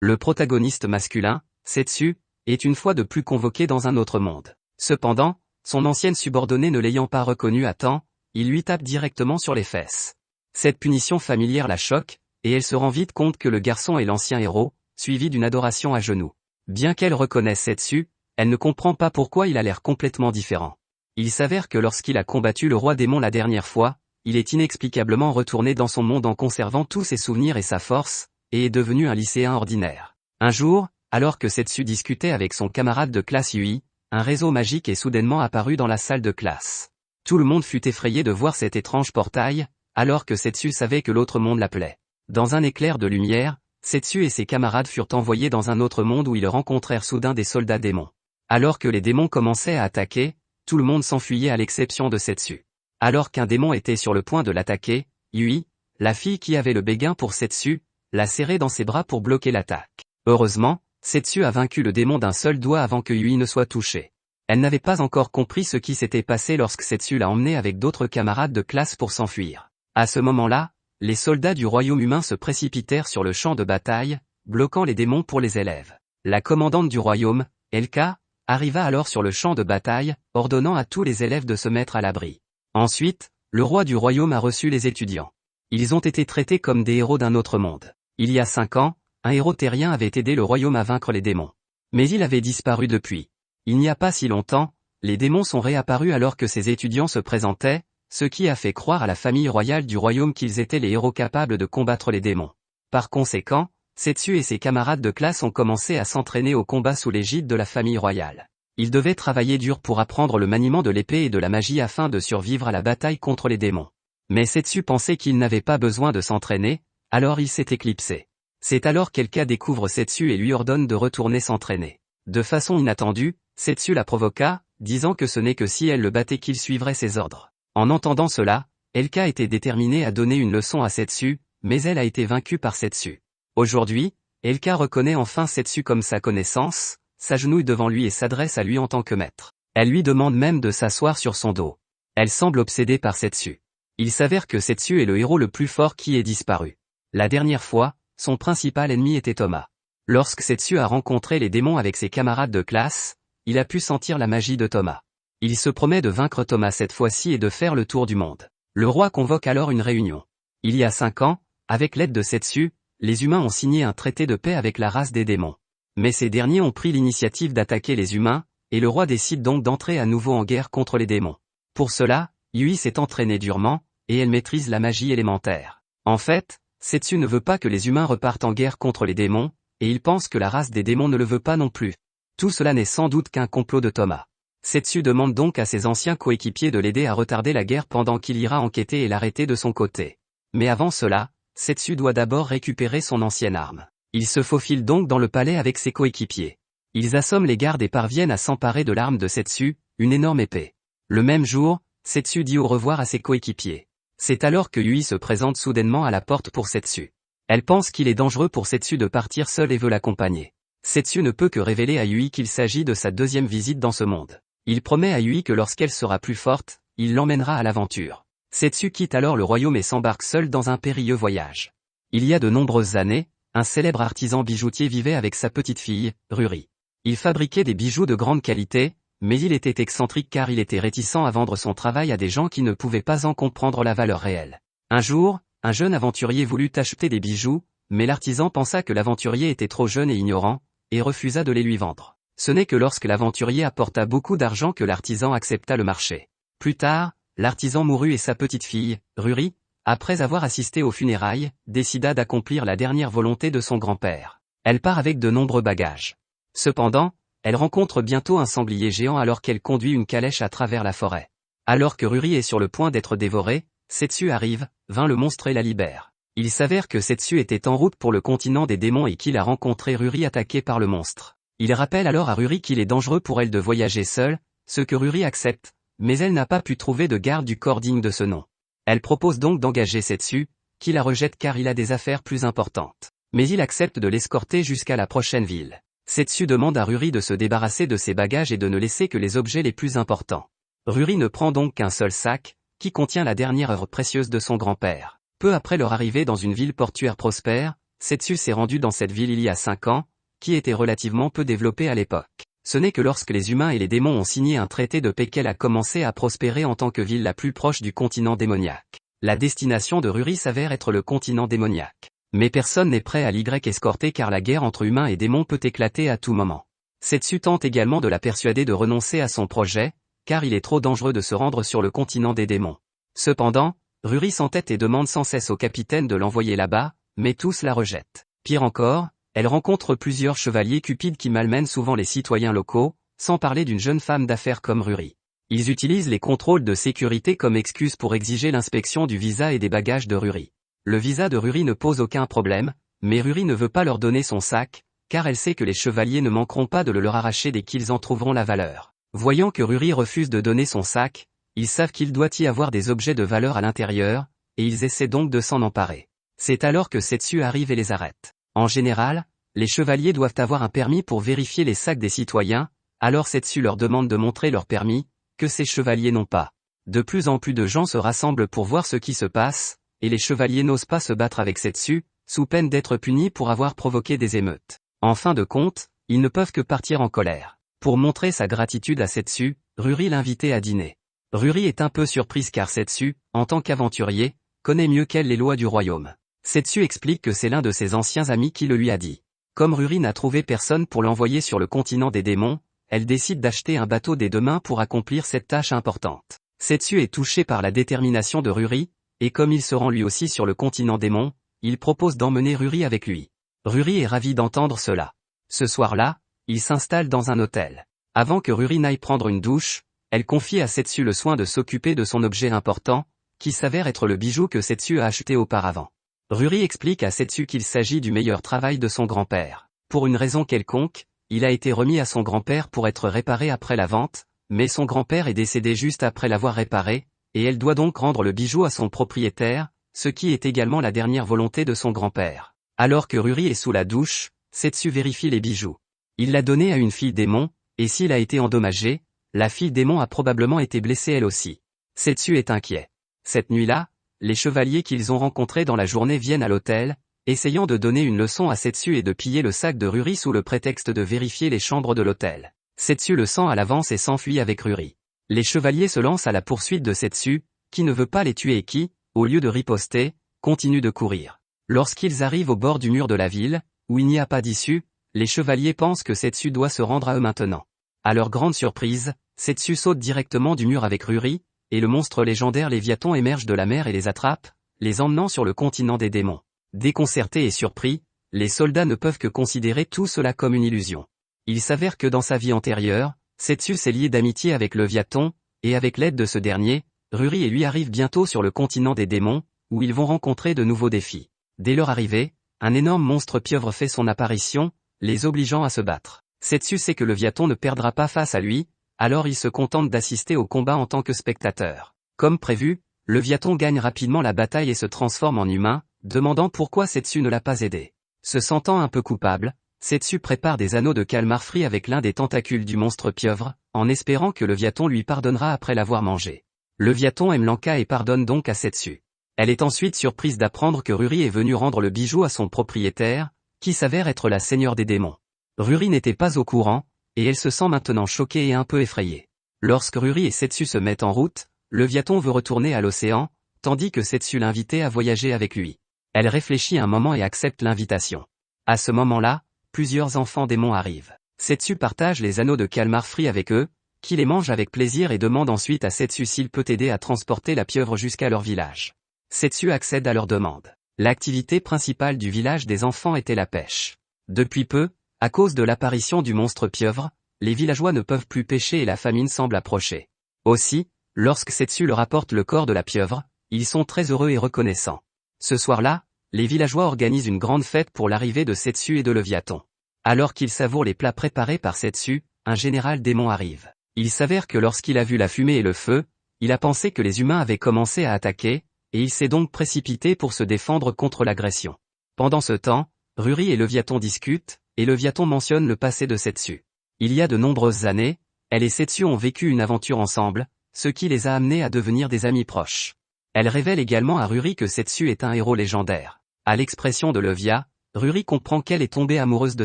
Le protagoniste masculin, Setsu, est une fois de plus convoqué dans un autre monde. Cependant, son ancienne subordonnée ne l'ayant pas reconnu à temps, il lui tape directement sur les fesses. Cette punition familière la choque, et elle se rend vite compte que le garçon est l'ancien héros, suivi d'une adoration à genoux. Bien qu'elle reconnaisse Setsu, elle ne comprend pas pourquoi il a l'air complètement différent. Il s'avère que lorsqu'il a combattu le roi démon la dernière fois, il est inexplicablement retourné dans son monde en conservant tous ses souvenirs et sa force, et est devenu un lycéen ordinaire. Un jour, alors que Setsu discutait avec son camarade de classe Yui, un réseau magique est soudainement apparu dans la salle de classe. Tout le monde fut effrayé de voir cet étrange portail, alors que Setsu savait que l'autre monde l'appelait. Dans un éclair de lumière, Setsu et ses camarades furent envoyés dans un autre monde où ils rencontrèrent soudain des soldats démons. Alors que les démons commençaient à attaquer, tout le monde s'enfuyait à l'exception de Setsu. Alors qu'un démon était sur le point de l'attaquer, Yui, la fille qui avait le béguin pour Setsu, l'a serré dans ses bras pour bloquer l'attaque. Heureusement, Setsu a vaincu le démon d'un seul doigt avant que Yui ne soit touché. Elle n'avait pas encore compris ce qui s'était passé lorsque Setsu l'a emmené avec d'autres camarades de classe pour s'enfuir. À ce moment-là, les soldats du royaume humain se précipitèrent sur le champ de bataille, bloquant les démons pour les élèves. La commandante du royaume, Elka, arriva alors sur le champ de bataille, ordonnant à tous les élèves de se mettre à l'abri. Ensuite, le roi du royaume a reçu les étudiants. Ils ont été traités comme des héros d'un autre monde. Il y a 5 ans, un héros terrien avait aidé le royaume à vaincre les démons. Mais il avait disparu depuis. Il n'y a pas si longtemps, les démons sont réapparus alors que ces étudiants se présentaient, ce qui a fait croire à la famille royale du royaume qu'ils étaient les héros capables de combattre les démons. Par conséquent, Setsu et ses camarades de classe ont commencé à s'entraîner au combat sous l'égide de la famille royale. Ils devaient travailler dur pour apprendre le maniement de l'épée et de la magie afin de survivre à la bataille contre les démons. Mais Setsu pensait qu'il n'avait pas besoin de s'entraîner, alors il s'est éclipsé. C'est alors qu'Elka découvre Setsu et lui ordonne de retourner s'entraîner. De façon inattendue, Setsu la provoqua, disant que ce n'est que si elle le battait qu'il suivrait ses ordres. En entendant cela, Elka était déterminée à donner une leçon à Setsu, mais elle a été vaincue par Setsu. Aujourd'hui, Elka reconnaît enfin Setsu comme sa connaissance, s'agenouille devant lui et s'adresse à lui en tant que maître. Elle lui demande même de s'asseoir sur son dos. Elle semble obsédée par Setsu. Il s'avère que Setsu est le héros le plus fort qui ait disparu. La dernière fois, son principal ennemi était Thomas. Lorsque Setsu a rencontré les démons avec ses camarades de classe, il a pu sentir la magie de Thomas. Il se promet de vaincre Thomas cette fois-ci et de faire le tour du monde. Le roi convoque alors une réunion. Il y a 5 ans, avec l'aide de Setsu, les humains ont signé un traité de paix avec la race des démons. Mais ces derniers ont pris l'initiative d'attaquer les humains, et le roi décide donc d'entrer à nouveau en guerre contre les démons. Pour cela, Yui s'est entraînée durement, et elle maîtrise la magie élémentaire. En fait, Setsu ne veut pas que les humains repartent en guerre contre les démons, et il pense que la race des démons ne le veut pas non plus. Tout cela n'est sans doute qu'un complot de Thomas. Setsu demande donc à ses anciens coéquipiers de l'aider à retarder la guerre pendant qu'il ira enquêter et l'arrêter de son côté. Mais avant cela, Setsu doit d'abord récupérer son ancienne arme. Il se faufile donc dans le palais avec ses coéquipiers. Ils assomment les gardes et parviennent à s'emparer de l'arme de Setsu, une énorme épée. Le même jour, Setsu dit au revoir à ses coéquipiers. C'est alors que Yui se présente soudainement à la porte pour Setsu. Elle pense qu'il est dangereux pour Setsu de partir seul et veut l'accompagner. Setsu ne peut que révéler à Yui qu'il s'agit de sa deuxième visite dans ce monde. Il promet à Yui que lorsqu'elle sera plus forte, il l'emmènera à l'aventure. Setsu quitte alors le royaume et s'embarque seul dans un périlleux voyage. Il y a de nombreuses années, un célèbre artisan bijoutier vivait avec sa petite fille, Ruri. Il fabriquait des bijoux de grande qualité, mais il était excentrique car il était réticent à vendre son travail à des gens qui ne pouvaient pas en comprendre la valeur réelle. Un jour, un jeune aventurier voulut acheter des bijoux, mais l'artisan pensa que l'aventurier était trop jeune et ignorant, et refusa de les lui vendre. Ce n'est que lorsque l'aventurier apporta beaucoup d'argent que l'artisan accepta le marché. Plus tard, l'artisan mourut et sa petite fille, Ruri, après avoir assisté aux funérailles, décida d'accomplir la dernière volonté de son grand-père. Elle part avec de nombreux bagages. Cependant, elle rencontre bientôt un sanglier géant alors qu'elle conduit une calèche à travers la forêt. Alors que Ruri est sur le point d'être dévoré, Setsu arrive, vainc le monstre et la libère. Il s'avère que Setsu était en route pour le continent des démons et qu'il a rencontré Ruri attaqué par le monstre. Il rappelle alors à Ruri qu'il est dangereux pour elle de voyager seule, ce que Ruri accepte, mais elle n'a pas pu trouver de garde du corps digne de ce nom. Elle propose donc d'engager Setsu, qui la rejette car il a des affaires plus importantes. Mais il accepte de l'escorter jusqu'à la prochaine ville. Setsu demande à Ruri de se débarrasser de ses bagages et de ne laisser que les objets les plus importants. Ruri ne prend donc qu'un seul sac, qui contient la dernière œuvre précieuse de son grand-père. Peu après leur arrivée dans une ville portuaire prospère, Setsu s'est rendu dans cette ville il y a 5 ans, qui était relativement peu développée à l'époque. Ce n'est que lorsque les humains et les démons ont signé un traité de paix qu'elle a commencé à prospérer en tant que ville la plus proche du continent démoniaque. La destination de Ruri s'avère être le continent démoniaque. Mais personne n'est prêt à l'y escorter car la guerre entre humains et démons peut éclater à tout moment. Setsu tente également de la persuader de renoncer à son projet, car il est trop dangereux de se rendre sur le continent des démons. Cependant, Ruri s'entête et demande sans cesse au capitaine de l'envoyer là-bas, mais tous la rejettent. Pire encore, elle rencontre plusieurs chevaliers cupides qui malmènent souvent les citoyens locaux, sans parler d'une jeune femme d'affaires comme Ruri. Ils utilisent les contrôles de sécurité comme excuse pour exiger l'inspection du visa et des bagages de Ruri. Le visa de Ruri ne pose aucun problème, mais Ruri ne veut pas leur donner son sac, car elle sait que les chevaliers ne manqueront pas de le leur arracher dès qu'ils en trouveront la valeur. Voyant que Ruri refuse de donner son sac, ils savent qu'il doit y avoir des objets de valeur à l'intérieur, et ils essaient donc de s'en emparer. C'est alors que Setsu arrive et les arrête. En général, les chevaliers doivent avoir un permis pour vérifier les sacs des citoyens, alors Setsu leur demande de montrer leur permis, que ces chevaliers n'ont pas. De plus en plus de gens se rassemblent pour voir ce qui se passe, et les chevaliers n'osent pas se battre avec Setsu, sous peine d'être punis pour avoir provoqué des émeutes. En fin de compte, ils ne peuvent que partir en colère. Pour montrer sa gratitude à Setsu, Ruri l'invitait à dîner. Ruri est un peu surprise car Setsu, en tant qu'aventurier, connaît mieux qu'elle les lois du royaume. Setsu explique que c'est l'un de ses anciens amis qui le lui a dit. Comme Ruri n'a trouvé personne pour l'envoyer sur le continent des démons, elle décide d'acheter un bateau des deux mains pour accomplir cette tâche importante. Setsu est touché par la détermination de Ruri, et comme il se rend lui aussi sur le continent démon, il propose d'emmener Ruri avec lui. Ruri est ravi d'entendre cela. Ce soir-là, il s'installe dans un hôtel. Avant que Ruri n'aille prendre une douche, elle confie à Setsu le soin de s'occuper de son objet important, qui s'avère être le bijou que Setsu a acheté auparavant. Ruri explique à Setsu qu'il s'agit du meilleur travail de son grand-père. Pour une raison quelconque, il a été remis à son grand-père pour être réparé après la vente, mais son grand-père est décédé juste après l'avoir réparé, et elle doit donc rendre le bijou à son propriétaire, ce qui est également la dernière volonté de son grand-père. Alors que Ruri est sous la douche, Setsu vérifie les bijoux. Il l'a donné à une fille démon, et s'il a été endommagé, la fille démon a probablement été blessée elle aussi. Setsu est inquiet. Cette nuit-là, les chevaliers qu'ils ont rencontrés dans la journée viennent à l'hôtel, essayant de donner une leçon à Setsu et de piller le sac de Ruri sous le prétexte de vérifier les chambres de l'hôtel. Setsu le sent à l'avance et s'enfuit avec Ruri. Les chevaliers se lancent à la poursuite de Setsu, qui ne veut pas les tuer et qui, au lieu de riposter, continue de courir. Lorsqu'ils arrivent au bord du mur de la ville, où il n'y a pas d'issue, les chevaliers pensent que Setsu doit se rendre à eux maintenant. À leur grande surprise, Setsu saute directement du mur avec Ruri, et le monstre légendaire Léviathan émerge de la mer et les attrape, les emmenant sur le continent des démons. Déconcertés et surpris, les soldats ne peuvent que considérer tout cela comme une illusion. Il s'avère que dans sa vie antérieure, Setsu s'est lié d'amitié avec Léviathan, et avec l'aide de ce dernier, Ruri et lui arrivent bientôt sur le continent des démons, où ils vont rencontrer de nouveaux défis. Dès leur arrivée, un énorme monstre pieuvre fait son apparition, les obligeant à se battre. Setsu sait que Léviathan ne perdra pas face à lui, alors il se contente d'assister au combat en tant que spectateur. Comme prévu, Léviathan gagne rapidement la bataille et se transforme en humain, demandant pourquoi Setsu ne l'a pas aidé. Se sentant un peu coupable, Setsu prépare des anneaux de calmar frit avec l'un des tentacules du monstre pieuvre, en espérant que Léviathan lui pardonnera après l'avoir mangé. Léviathan aime Lanka et pardonne donc à Setsu. Elle est ensuite surprise d'apprendre que Ruri est venu rendre le bijou à son propriétaire, qui s'avère être la seigneur des démons. Ruri n'était pas au courant, et elle se sent maintenant choquée et un peu effrayée. Lorsque Ruri et Setsu se mettent en route, Léviathan veut retourner à l'océan, tandis que Setsu l'invitait à voyager avec lui. Elle réfléchit un moment et accepte l'invitation. À ce moment-là, plusieurs enfants démons arrivent. Setsu partage les anneaux de calmar frit avec eux, qui les mange avec plaisir et demande ensuite à Setsu s'il peut aider à transporter la pieuvre jusqu'à leur village. Setsu accède à leur demande. L'activité principale du village des enfants était la pêche. Depuis peu, à cause de l'apparition du monstre pieuvre, les villageois ne peuvent plus pêcher et la famine semble approcher. Aussi, lorsque Setsu leur apporte le corps de la pieuvre, ils sont très heureux et reconnaissants. Ce soir-là, les villageois organisent une grande fête pour l'arrivée de Setsu et de Léviathan. Alors qu'ils savourent les plats préparés par Setsu, un général démon arrive. Il s'avère que lorsqu'il a vu la fumée et le feu, il a pensé que les humains avaient commencé à attaquer, et il s'est donc précipité pour se défendre contre l'agression. Pendant ce temps, Ruri et Léviathan discutent, et Léviathan mentionne le passé de Setsu. Il y a de nombreuses années, elle et Setsu ont vécu une aventure ensemble, ce qui les a amenés à devenir des amis proches. Elle révèle également à Ruri que Setsu est un héros légendaire. À l'expression de Léviathan, Ruri comprend qu'elle est tombée amoureuse de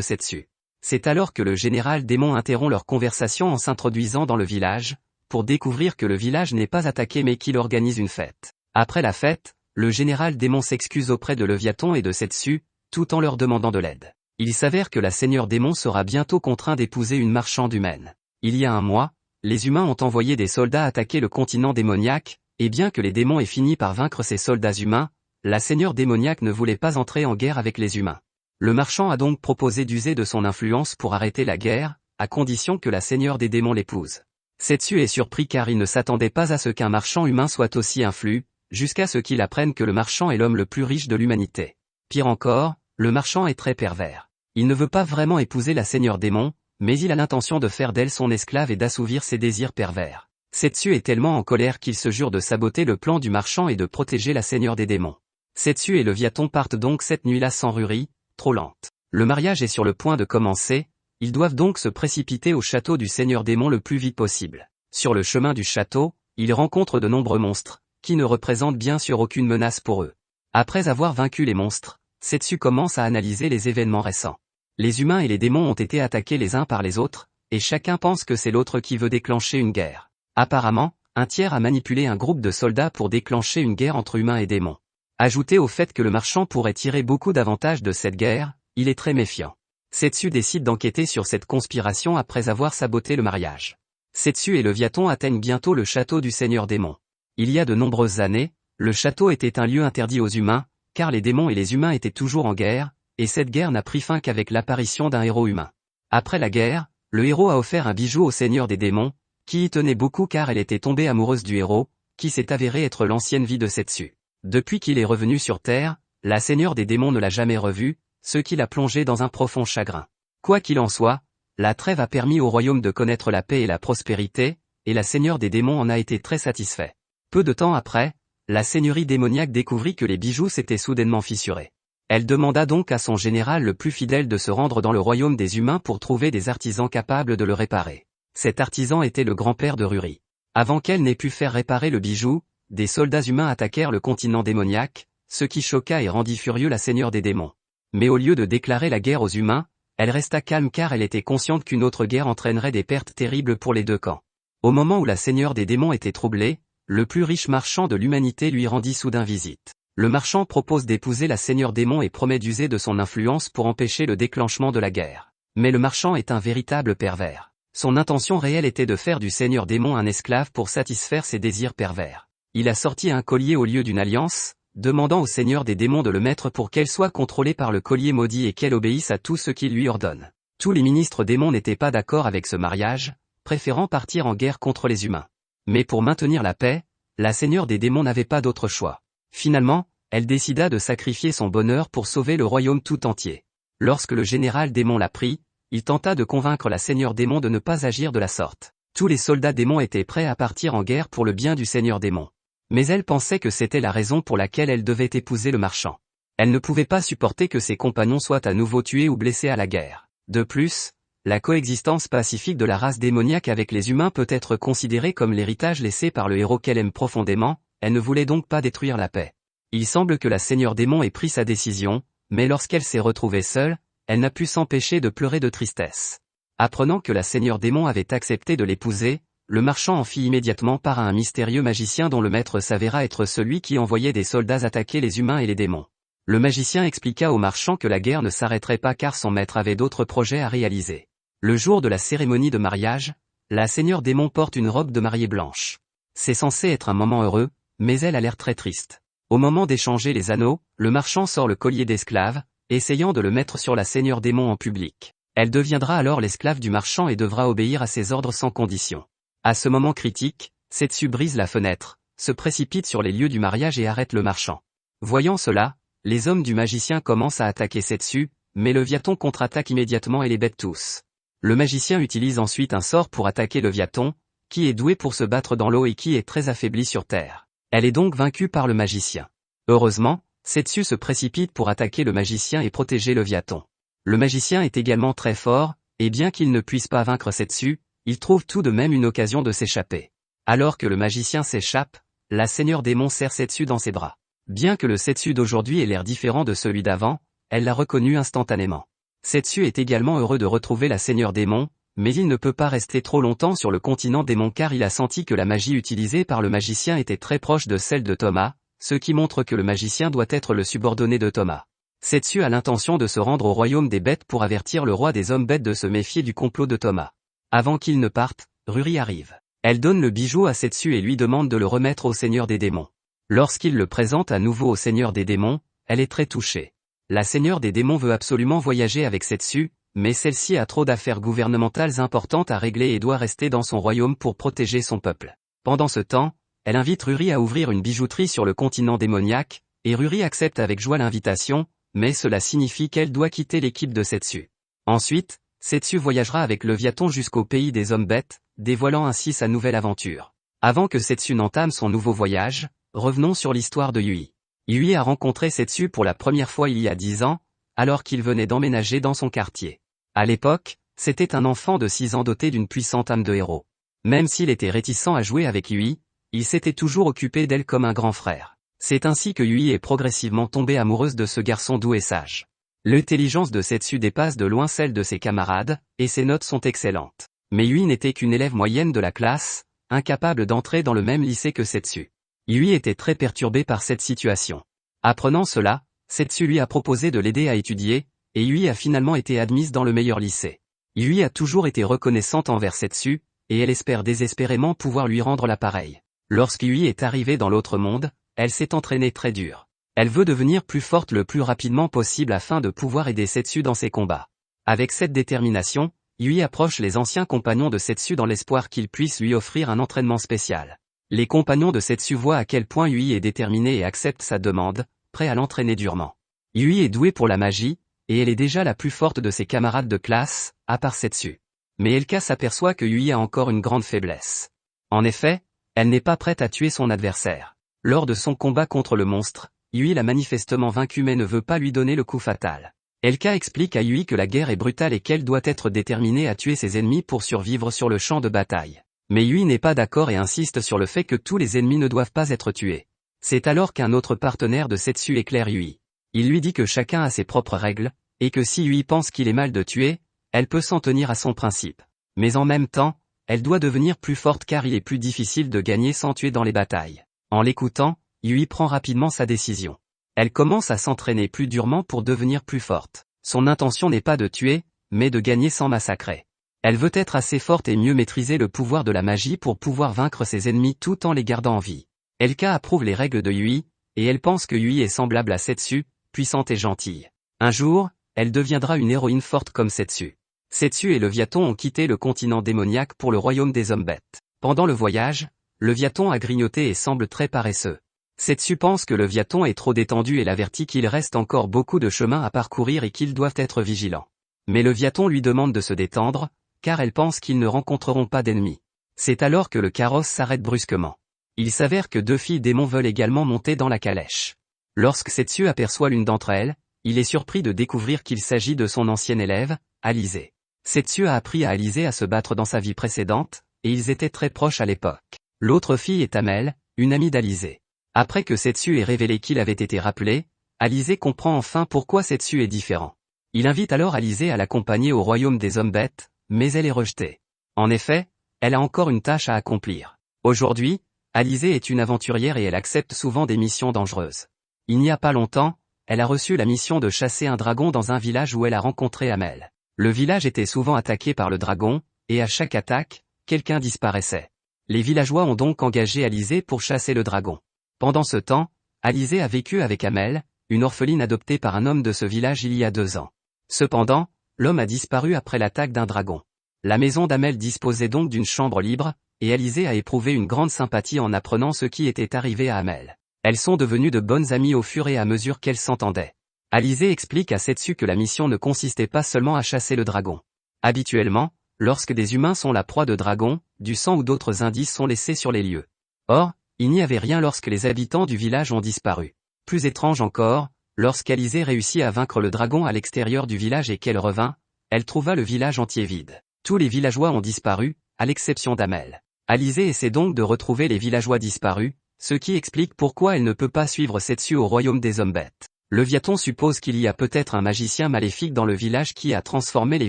Setsu. C'est alors que le général démon interrompt leur conversation en s'introduisant dans le village, pour découvrir que le village n'est pas attaqué mais qu'il organise une fête. Après la fête, le général démon s'excuse auprès de Leviathan et de Setsu, tout en leur demandant de l'aide. Il s'avère que la seigneur démon sera bientôt contraint d'épouser une marchande humaine. Il y a un mois, les humains ont envoyé des soldats attaquer le continent démoniaque, et bien que les démons aient fini par vaincre ces soldats humains, la seigneur démoniaque ne voulait pas entrer en guerre avec les humains. Le marchand a donc proposé d'user de son influence pour arrêter la guerre, à condition que la seigneur des démons l'épouse. Setsu est surpris car il ne s'attendait pas à ce qu'un marchand humain soit aussi influent, jusqu'à ce qu'il apprenne que le marchand est l'homme le plus riche de l'humanité. Pire encore, le marchand est très pervers. Il ne veut pas vraiment épouser la seigneur démon, mais il a l'intention de faire d'elle son esclave et d'assouvir ses désirs pervers. Setsu est tellement en colère qu'il se jure de saboter le plan du marchand et de protéger la seigneur des démons. Setsu et Leviathan partent donc cette nuit-là sans Ruri, trop lente. Le mariage est sur le point de commencer, ils doivent donc se précipiter au château du seigneur démon le plus vite possible. Sur le chemin du château, ils rencontrent de nombreux monstres, qui ne représentent bien sûr aucune menace pour eux. Après avoir vaincu les monstres, Setsu commence à analyser les événements récents. Les humains et les démons ont été attaqués les uns par les autres, et chacun pense que c'est l'autre qui veut déclencher une guerre. Apparemment, un tiers a manipulé un groupe de soldats pour déclencher une guerre entre humains et démons. Ajouté au fait que le marchand pourrait tirer beaucoup d'avantages de cette guerre, il est très méfiant. Setsu décide d'enquêter sur cette conspiration après avoir saboté le mariage. Setsu et Leviathan atteignent bientôt le château du seigneur démon. Il y a de nombreuses années, le château était un lieu interdit aux humains, car les démons et les humains étaient toujours en guerre, et cette guerre n'a pris fin qu'avec l'apparition d'un héros humain. Après la guerre, le héros a offert un bijou au seigneur des démons, qui y tenait beaucoup car elle était tombée amoureuse du héros, qui s'est avéré être l'ancienne vie de Setsu. Depuis qu'il est revenu sur Terre, la seigneur des démons ne l'a jamais revu, ce qui l'a plongé dans un profond chagrin. Quoi qu'il en soit, la trêve a permis au royaume de connaître la paix et la prospérité, et la seigneur des démons en a été très satisfait. Peu de temps après, la seigneurie démoniaque découvrit que les bijoux s'étaient soudainement fissurés. Elle demanda donc à son général le plus fidèle de se rendre dans le royaume des humains pour trouver des artisans capables de le réparer. Cet artisan était le grand-père de Ruri. Avant qu'elle n'ait pu faire réparer le bijou, des soldats humains attaquèrent le continent démoniaque, ce qui choqua et rendit furieux la seigneur des démons. Mais au lieu de déclarer la guerre aux humains, elle resta calme car elle était consciente qu'une autre guerre entraînerait des pertes terribles pour les deux camps. Au moment où la seigneur des démons était troublée, le plus riche marchand de l'humanité lui rendit soudain visite. Le marchand propose d'épouser la seigneur démon et promet d'user de son influence pour empêcher le déclenchement de la guerre. Mais le marchand est un véritable pervers. Son intention réelle était de faire du seigneur démon un esclave pour satisfaire ses désirs pervers. Il a sorti un collier au lieu d'une alliance, demandant au seigneur des démons de le mettre pour qu'elle soit contrôlée par le collier maudit et qu'elle obéisse à tout ce qu'il lui ordonne. Tous les ministres démons n'étaient pas d'accord avec ce mariage, préférant partir en guerre contre les humains. Mais pour maintenir la paix, la seigneur des démons n'avait pas d'autre choix. Finalement, elle décida de sacrifier son bonheur pour sauver le royaume tout entier. Lorsque le général démon l'apprit, il tenta de convaincre la seigneur démon de ne pas agir de la sorte. Tous les soldats démons étaient prêts à partir en guerre pour le bien du seigneur démon. Mais elle pensait que c'était la raison pour laquelle elle devait épouser le marchand. Elle ne pouvait pas supporter que ses compagnons soient à nouveau tués ou blessés à la guerre. De plus, la coexistence pacifique de la race démoniaque avec les humains peut être considérée comme l'héritage laissé par le héros qu'elle aime profondément, elle ne voulait donc pas détruire la paix. Il semble que la seigneur démon ait pris sa décision, mais lorsqu'elle s'est retrouvée seule, elle n'a pu s'empêcher de pleurer de tristesse. Apprenant que la seigneur démon avait accepté de l'épouser, le marchand en fit immédiatement part à un mystérieux magicien dont le maître s'avéra être celui qui envoyait des soldats attaquer les humains et les démons. Le magicien expliqua au marchand que la guerre ne s'arrêterait pas car son maître avait d'autres projets à réaliser. Le jour de la cérémonie de mariage, la seigneur démon porte une robe de mariée blanche. C'est censé être un moment heureux, mais elle a l'air très triste. Au moment d'échanger les anneaux, le marchand sort le collier d'esclave, essayant de le mettre sur la seigneur démon en public. Elle deviendra alors l'esclave du marchand et devra obéir à ses ordres sans condition. À ce moment critique, Setsu brise la fenêtre, se précipite sur les lieux du mariage et arrête le marchand. Voyant cela, les hommes du magicien commencent à attaquer Setsu, mais Leviathan contre-attaque immédiatement et les bête tous. Le magicien utilise ensuite un sort pour attaquer Leviathan, qui est doué pour se battre dans l'eau et qui est très affaibli sur terre. Elle est donc vaincue par le magicien. Heureusement, Setsu se précipite pour attaquer le magicien et protéger Leviathan. Le magicien est également très fort, et bien qu'il ne puisse pas vaincre Setsu, il trouve tout de même une occasion de s'échapper. Alors que le magicien s'échappe, la seigneur démon serre Setsu dans ses bras. Bien que le Setsu d'aujourd'hui ait l'air différent de celui d'avant, elle l'a reconnu instantanément. Setsu est également heureux de retrouver la seigneur démon, mais il ne peut pas rester trop longtemps sur le continent démon car il a senti que la magie utilisée par le magicien était très proche de celle de Thomas, ce qui montre que le magicien doit être le subordonné de Thomas. Setsu a l'intention de se rendre au royaume des bêtes pour avertir le roi des hommes bêtes de se méfier du complot de Thomas. Avant qu'il ne parte, Ruri arrive. Elle donne le bijou à Setsu et lui demande de le remettre au seigneur des démons. Lorsqu'il le présente à nouveau au seigneur des démons, elle est très touchée. La seigneur des démons veut absolument voyager avec Setsu, mais celle-ci a trop d'affaires gouvernementales importantes à régler et doit rester dans son royaume pour protéger son peuple. Pendant ce temps, elle invite Ruri à ouvrir une bijouterie sur le continent démoniaque, et Ruri accepte avec joie l'invitation, mais cela signifie qu'elle doit quitter l'équipe de Setsu. Ensuite, Setsu voyagera avec Leviathan jusqu'au pays des hommes bêtes, dévoilant ainsi sa nouvelle aventure. Avant que Setsu n'entame son nouveau voyage, revenons sur l'histoire de Yui. Yui a rencontré Setsu pour la première fois il y a 10 ans, alors qu'il venait d'emménager dans son quartier. À l'époque, c'était un enfant de 6 ans doté d'une puissante âme de héros. Même s'il était réticent à jouer avec Yui, il s'était toujours occupé d'elle comme un grand frère. C'est ainsi que Yui est progressivement tombée amoureuse de ce garçon doux et sage. L'intelligence de Setsu dépasse de loin celle de ses camarades, et ses notes sont excellentes. Mais Yui n'était qu'une élève moyenne de la classe, incapable d'entrer dans le même lycée que Setsu. Yui était très perturbé par cette situation. Apprenant cela, Setsu lui a proposé de l'aider à étudier, et Yui a finalement été admise dans le meilleur lycée. Yui a toujours été reconnaissante envers Setsu, et elle espère désespérément pouvoir lui rendre l'appareil. Lorsque Yui est arrivée dans l'autre monde, elle s'est entraînée très dur. Elle veut devenir plus forte le plus rapidement possible afin de pouvoir aider Setsu dans ses combats. Avec cette détermination, Yui approche les anciens compagnons de Setsu dans l'espoir qu'ils puissent lui offrir un entraînement spécial. Les compagnons de Setsu voient à quel point Yui est déterminé et acceptent sa demande, prêt à l'entraîner durement. Yui est douée pour la magie, et elle est déjà la plus forte de ses camarades de classe, à part Setsu. Mais Elka s'aperçoit que Yui a encore une grande faiblesse. En effet, elle n'est pas prête à tuer son adversaire. Lors de son combat contre le monstre, Yui l'a manifestement vaincu mais ne veut pas lui donner le coup fatal. Elka explique à Yui que la guerre est brutale et qu'elle doit être déterminée à tuer ses ennemis pour survivre sur le champ de bataille. Mais Yui n'est pas d'accord et insiste sur le fait que tous les ennemis ne doivent pas être tués. C'est alors qu'un autre partenaire de Setsu éclaire Yui. Il lui dit que chacun a ses propres règles, et que si Yui pense qu'il est mal de tuer, elle peut s'en tenir à son principe. Mais en même temps, elle doit devenir plus forte car il est plus difficile de gagner sans tuer dans les batailles. En l'écoutant, Yui prend rapidement sa décision. Elle commence à s'entraîner plus durement pour devenir plus forte. Son intention n'est pas de tuer, mais de gagner sans massacrer. Elle veut être assez forte et mieux maîtriser le pouvoir de la magie pour pouvoir vaincre ses ennemis tout en les gardant en vie. Elka approuve les règles de Yui, et elle pense que Yui est semblable à Setsu, puissante et gentille. Un jour, elle deviendra une héroïne forte comme Setsu. Setsu et Leviathan ont quitté le continent démoniaque pour le royaume des hommes bêtes. Pendant le voyage, Leviathan a grignoté et semble très paresseux. Setsu pense que Leviathan est trop détendu et l'avertit qu'il reste encore beaucoup de chemin à parcourir et qu'ils doivent être vigilants. Mais Leviathan lui demande de se détendre, car elle pense qu'ils ne rencontreront pas d'ennemis. C'est alors que le carrosse s'arrête brusquement. Il s'avère que 2 filles démons veulent également monter dans la calèche. Lorsque Setsu aperçoit l'une d'entre elles, il est surpris de découvrir qu'il s'agit de son ancienne élève, Alizé. Setsu a appris à Alizé à se battre dans sa vie précédente, et ils étaient très proches à l'époque. L'autre fille est Amel, une amie d'Alizé. Après que Setsu ait révélé qu'il avait été rappelé, Alizé comprend enfin pourquoi Setsu est différent. Il invite alors Alizé à l'accompagner au royaume des hommes bêtes, mais elle est rejetée. En effet, elle a encore une tâche à accomplir. Aujourd'hui, Alizé est une aventurière et elle accepte souvent des missions dangereuses. Il n'y a pas longtemps, elle a reçu la mission de chasser un dragon dans un village où elle a rencontré Amel. Le village était souvent attaqué par le dragon, et à chaque attaque, quelqu'un disparaissait. Les villageois ont donc engagé Alizé pour chasser le dragon. Pendant ce temps, Alizé a vécu avec Amel, une orpheline adoptée par un homme de ce village il y a 2 ans. Cependant, l'homme a disparu après l'attaque d'un dragon. La maison d'Amel disposait donc d'une chambre libre, et Alizé a éprouvé une grande sympathie en apprenant ce qui était arrivé à Amel. Elles sont devenues de bonnes amies au fur et à mesure qu'elles s'entendaient. Alizé explique à Setsu que la mission ne consistait pas seulement à chasser le dragon. Habituellement, lorsque des humains sont la proie de dragons, du sang ou d'autres indices sont laissés sur les lieux. Or, il n'y avait rien lorsque les habitants du village ont disparu. Plus étrange encore, lorsqu'Alizé réussit à vaincre le dragon à l'extérieur du village et qu'elle revint, elle trouva le village entier vide. Tous les villageois ont disparu, à l'exception d'Amel. Alizé essaie donc de retrouver les villageois disparus, ce qui explique pourquoi elle ne peut pas suivre Setsu au royaume des hommes bêtes. Leviathan suppose qu'il y a peut-être un magicien maléfique dans le village qui a transformé les